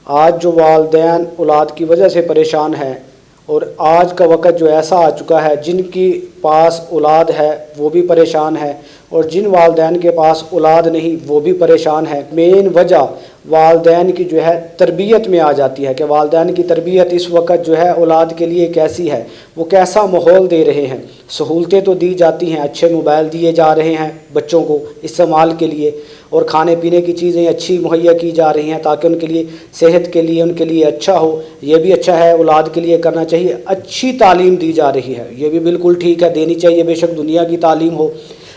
آج جو والدین اولاد کی وجہ سے پریشان ہیں، اور آج کا وقت جو ایسا آ چکا ہے جن کی پاس اولاد ہے وہ بھی پریشان ہے، اور جن والدین کے پاس اولاد نہیں وہ بھی پریشان ہے۔ مین وجہ والدین کی جو ہے تربیت میں آ جاتی ہے کہ والدین کی تربیت اس وقت جو ہے اولاد کے لیے کیسی ہے، وہ کیسا ماحول دے رہے ہیں۔ سہولتیں تو دی جاتی ہیں، اچھے موبائل دیے جا رہے ہیں بچوں کو استعمال کے لیے، اور کھانے پینے کی چیزیں اچھی مہیا کی جا رہی ہیں تاکہ ان کے لیے صحت کے لیے ان کے لیے اچھا ہو۔ یہ بھی اچھا ہے، اولاد کے لیے کرنا چاہیے۔ اچھی تعلیم دی جا رہی ہے، یہ بھی بالکل ٹھیک ہے، دینی چاہیے، بے شک دنیا کی تعلیم ہو،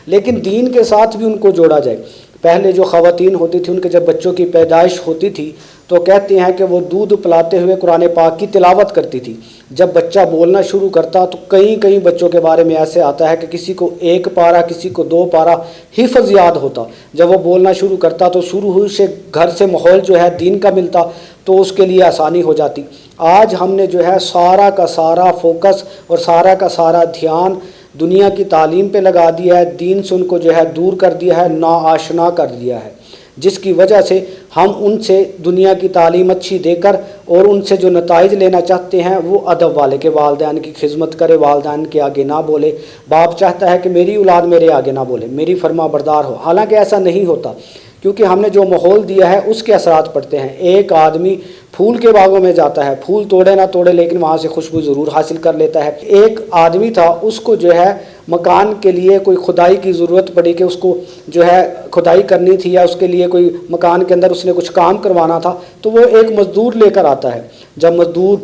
لیکن دین کے ساتھ بھی ان کو جوڑا جائے۔ پہلے جو خواتین ہوتی تھیں ان کے جب بچوں کی پیدائش ہوتی تھی تو کہتے ہیں کہ وہ دودھ پلاتے ہوئے قرآن پاک کی تلاوت کرتی تھی۔ جب بچہ بولنا شروع کرتا تو کئی بچوں کے بارے میں ایسے آتا ہے کہ کسی کو 1 پارہ، کسی کو 2 پارہ حفظ یاد ہوتا۔ جب وہ بولنا شروع کرتا تو شروع ہوئی سے گھر سے ماحول جو ہے دین کا ملتا تو اس کے لیے آسانی ہو جاتی۔ آج ہم نے جو ہے سارا کا سارا فوکس اور سارا کا سارا دھیان دنیا کی تعلیم پہ لگا دیا ہے، دین سے ان کو جو ہے دور کر دیا ہے، ناآشنا کر دیا ہے، جس کی وجہ سے ہم ان سے دنیا کی تعلیم اچھی دے کر اور ان سے جو نتائج لینا چاہتے ہیں وہ ادب والے کہ والدین کی خدمت کرے، والدین کے آگے نہ بولے۔ باپ چاہتا ہے کہ میری اولاد میرے آگے نہ بولے، میری فرما بردار ہو، حالانکہ ایسا نہیں ہوتا، کیونکہ ہم نے جو ماحول دیا ہے اس کے اثرات پڑتے ہیں۔ ایک آدمی پھول کے باغوں میں جاتا ہے، پھول توڑے نہ توڑے لیکن وہاں سے خوشبو ضرور حاصل کر لیتا ہے۔ ایک آدمی تھا، اس کو جو ہے مکان کے لیے کوئی کھدائی کی ضرورت پڑی کہ اس کو جو ہے کھدائی کرنی تھی یا اس کے لیے کوئی مکان کے اندر اس نے کچھ کام کروانا تھا، تو وہ ایک مزدور لے کر آتا ہے۔ جب مزدور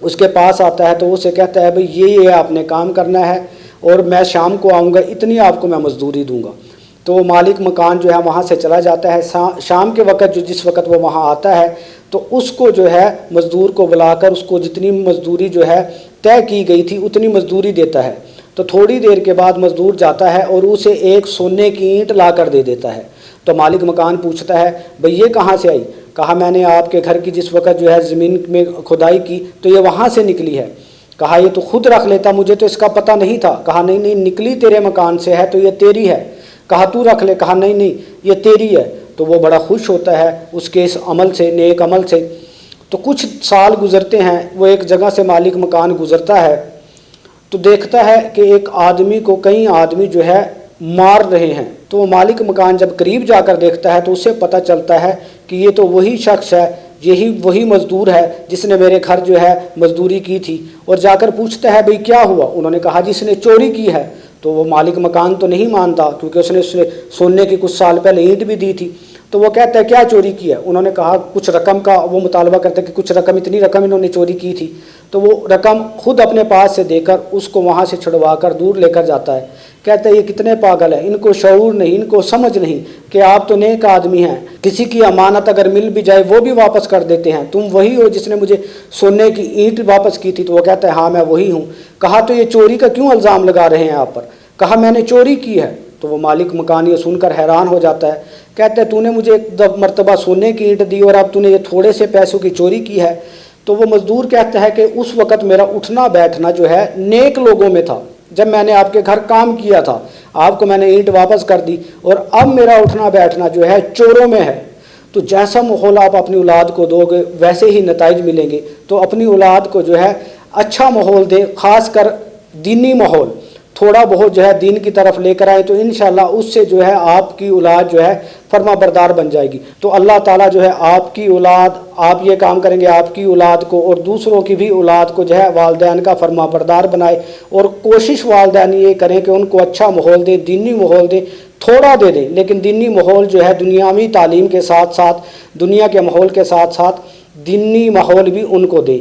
اس کے پاس آتا ہے تو اسے کہتا ہے بھئی یہ آپ نے کام کرنا ہے اور میں شام کو آؤں گا، اتنی آپ کو میں مزدوری دوں گا۔ تو وہ مالک مکان جو ہے وہاں سے چلا جاتا ہے۔ شام کے وقت جس وقت وہ وہاں آتا ہے تو اس کو جو ہے مزدور کو بلا کر اس کو جتنی مزدوری جو ہے طے کی گئی تھی اتنی مزدوری دیتا ہے۔ تو تھوڑی دیر کے بعد مزدور جاتا ہے اور اسے ایک سونے کی اینٹ لا کر دے دیتا ہے۔ تو مالک مکان پوچھتا ہے بھئی یہ کہاں سے آئی؟ کہا میں نے آپ کے گھر کی جس وقت جو ہے زمین میں کھدائی کی تو یہ وہاں سے نکلی ہے۔ کہا یہ تو خود رکھ لیتا، مجھے تو اس کا پتہ نہیں تھا۔ کہا نہیں نکلی تیرے مکان سے ہے تو یہ تیری ہے۔ کہا تو رکھ لے۔ کہا نہیں یہ تیری ہے۔ تو وہ بڑا خوش ہوتا ہے اس کے اس عمل سے، نیک عمل سے۔ تو کچھ سال گزرتے ہیں، وہ ایک جگہ سے مالک مکان گزرتا ہے تو دیکھتا ہے کہ ایک آدمی کو کئی آدمی جو ہے مار رہے ہیں۔ تو وہ مالک مکان جب قریب جا کر دیکھتا ہے تو اسے پتہ چلتا ہے کہ یہ تو وہی شخص ہے، وہی مزدور ہے جس نے میرے گھر جو ہے مزدوری کی تھی، اور جا کر پوچھتا ہے بھئی کیا ہوا؟ انہوں نے کہا جس نے چوری کی ہے۔ تو وہ مالک مکان تو نہیں مانتا کیونکہ اس نے سونے کی کچھ سال پہلے اینٹ بھی دی تھی۔ تو وہ کہتا ہے کیا چوری کی ہے؟ انہوں نے کہا کچھ رقم کا وہ مطالبہ کرتا ہے کہ کچھ رقم، اتنی رقم انہوں نے چوری کی تھی۔ تو وہ رقم خود اپنے پاس سے دے کر اس کو وہاں سے چھڑوا کر دور لے کر جاتا ہے۔ کہتا ہے یہ کتنے پاگل ہیں، ان کو شعور نہیں، ان کو سمجھ نہیں کہ آپ تو نیک آدمی ہیں، کسی کی امانت اگر مل بھی جائے وہ بھی واپس کر دیتے ہیں، تم وہی ہو جس نے مجھے سونے کی اینٹ واپس کی تھی؟ تو وہ کہتا ہے ہاں میں وہی ہوں۔ کہا تو یہ چوری کا کیوں الزام لگا رہے ہیں آپ پر؟ کہا میں نے چوری کی ہے۔ تو وہ مالک مکان یہ سن کر حیران ہو جاتا ہے، کہتا ہے تو نے مجھے ایک مرتبہ سونے کی اینٹ دی اور اب تو نے یہ تھوڑے سے پیسوں کی چوری کی ہے۔ تو وہ مزدور کہتا ہے کہ اس وقت میرا اٹھنا بیٹھنا جو ہے نیک لوگوں میں تھا، جب میں نے آپ کے گھر کام کیا تھا، آپ کو میں نے اینٹ واپس کر دی، اور اب میرا اٹھنا بیٹھنا جو ہے چوروں میں ہے۔ تو جیسا ماحول آپ اپنی اولاد کو دو گے ویسے ہی نتائج ملیں گے۔ تو اپنی اولاد کو جو ہے اچھا ماحول دیں، خاص کر دینی ماحول، تھوڑا بہت جو ہے دین کی طرف لے کر آئے تو انشاءاللہ اس سے جو ہے آپ کی اولاد جو ہے فرما بردار بن جائے گی۔ تو اللہ تعالیٰ جو ہے آپ کی اولاد، آپ یہ کام کریں گے آپ کی اولاد کو اور دوسروں کی بھی اولاد کو جو ہے والدین کا فرما بردار بنائے، اور کوشش والدین یہ کریں کہ ان کو اچھا ماحول دیں، دینی ماحول دیں، تھوڑا دے دیں لیکن دینی ماحول جو ہے دنیاوی تعلیم کے ساتھ ساتھ، دنیا کے ماحول کے ساتھ ساتھ دینی ماحول بھی ان کو دیں۔